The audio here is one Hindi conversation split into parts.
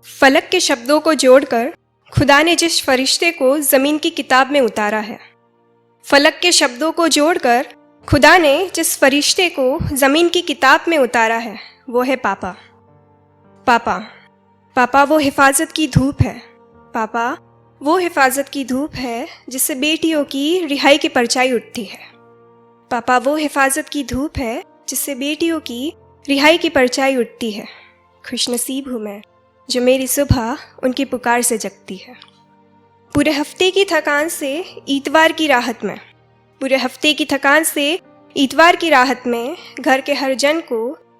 फलक के शब्दों को जोड़कर खुदा ने जिस फरिश्ते को ज़मीन की किताब में उतारा है। फलक के शब्दों को जोड़कर खुदा ने जिस फरिश्ते को ज़मीन की किताब में उतारा है वो है पापा। पापा पापा वो हिफाजत की धूप है। पापा वो हिफाजत की धूप है जिससे बेटियों की रिहाई की परछाई उठती है। पापा वो हिफाजत की धूप है जिससे बेटियों की रिहाई की परछाई उठती है। खुशनसीब हूँ मैं जो मेरी सुबह उनकी पुकार से जगती है। पूरे हफ्ते की थकान से इतवार की राहत में, पूरे हफ्ते की थकान से इतवार की राहत में घर के हर जन को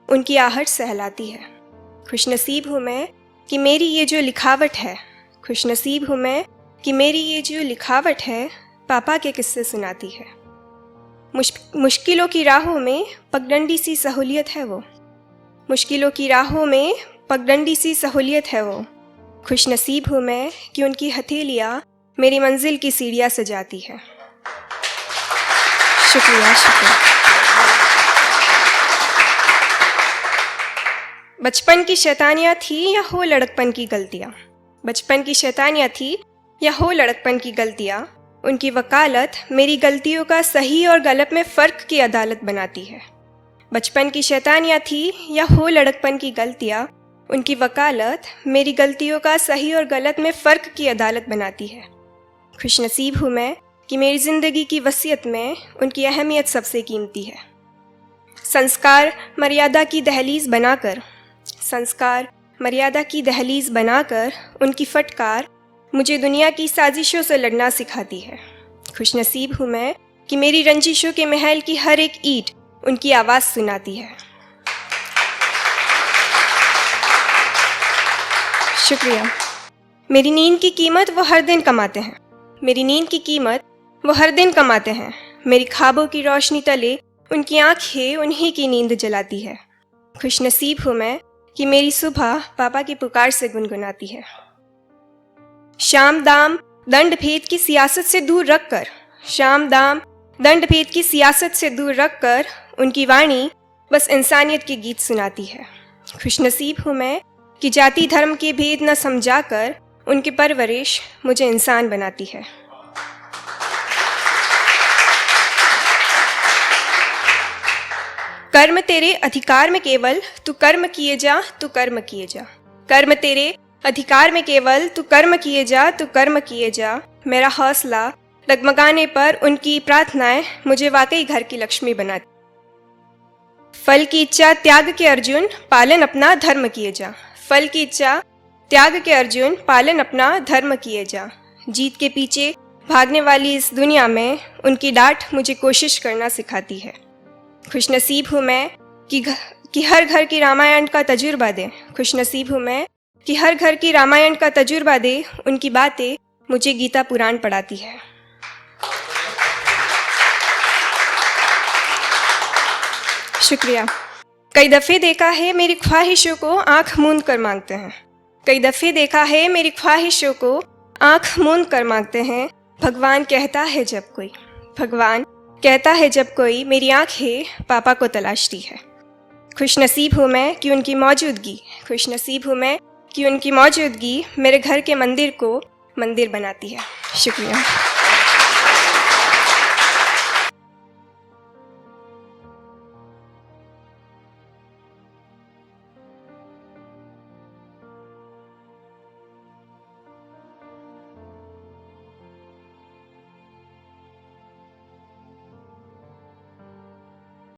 उनकी आहट सहलाती है। खुशनसीब हूँ मैं कि मेरी ये जो लिखावट है, खुशनसीब हूँ मैं कि मेरी ये जो लिखावट है पापा के किस्से सुनाती है। मुश्किलों की राहों में पगडंडी सी सहूलियत है वो, मुश्किलों की राहों में पगडंडी सी सहूलियत है वो। खुशनसीब हूँ मैं कि उनकी हथेलियाँ मेरी मंजिल की सीढ़ियाँ सजाती है। शुक्रिया शुक्रिया। बचपन की शैतानियाँ थी या हो लड़कपन की गलतियाँ, बचपन की शैतानियाँ थी या हो लड़कपन की गलतियाँ, उनकी वकालत मेरी गलतियों का सही और गलत में फ़र्क की अदालत बनाती है। बचपन की शैतानियाँ थी या हो लड़कपन की गलतियाँ, उनकी वकालत मेरी गलतियों का सही और गलत में फ़र्क की अदालत बनाती है। खुशनसीब हूँ मैं कि मेरी ज़िंदगी की वसीयत में उनकी अहमियत सबसे कीमती है। संस्कार मर्यादा की दहलीज़ बनाकर, संस्कार मर्यादा की दहलीज़ बनाकर उनकी फटकार मुझे दुनिया की साजिशों से लड़ना सिखाती है। खुशनसीब हूँ मैं कि मेरी रंजिशों के महल की हर एक ईंट उनकी आवाज़ सुनाती है। शुक्रिया। मेरी नींद की कीमत वो हर दिन कमाते हैं, मेरी नींद की कीमत वो हर दिन कमाते हैं। मेरी ख्वाबों की रोशनी तले उनकी आंखें उन्हीं की नींद जलाती है। खुशनसीब हूँ मैं कि मेरी सुबह पापा की पुकार से गुनगुनाती है। शाम दाम दंड भेद की सियासत से दूर रखकर, शाम दाम दंड भेद की सियासत से दूर रखकर उनकी वाणी बस इंसानियत के गीत सुनाती है। खुशनसीब हूँ मैं कि जाति धर्म के भेद न समझाकर उनकी परवरिश मुझे इंसान बनाती है। कर्म तेरे अधिकार में केवल तू कर्म किए जा, तू कर्म किए जा। कर्म तेरे अधिकार में केवल तू कर्म किए जा, तू कर्म किए जा। मेरा हौसला डगमगाने पर उनकी प्रार्थनाएं मुझे वाकई घर की लक्ष्मी बनाती। फल की इच्छा त्याग के अर्जुन पालन अपना धर्म किए जा, फल की इच्छा त्याग के अर्जुन पालन अपना धर्म किए जा। जीत के पीछे भागने वाली इस दुनिया में उनकी डांट मुझे कोशिश करना सिखाती है। खुशनसीब हूँ मैं कि हर घर की रामायण का तजुर्बा दे, खुशनसीब हूँ मैं कि हर घर की रामायण का तजुर्बा दे उनकी बातें मुझे गीता पुराण पढ़ाती है। शुक्रिया। कई दफ़े देखा है मेरी ख्वाहिशों को आंख मूंद कर मांगते हैं, कई दफ़े देखा है मेरी ख्वाहिशों को आंख मूंद कर मांगते हैं। भगवान कहता है जब कोई, भगवान कहता है जब कोई मेरी आंखें पापा को तलाशती है। खुशनसीब हूँ मैं कि उनकी मौजूदगी, खुशनसीब हूँ मैं कि उनकी मौजूदगी मेरे घर के मंदिर को मंदिर बनाती है। शुक्रिया।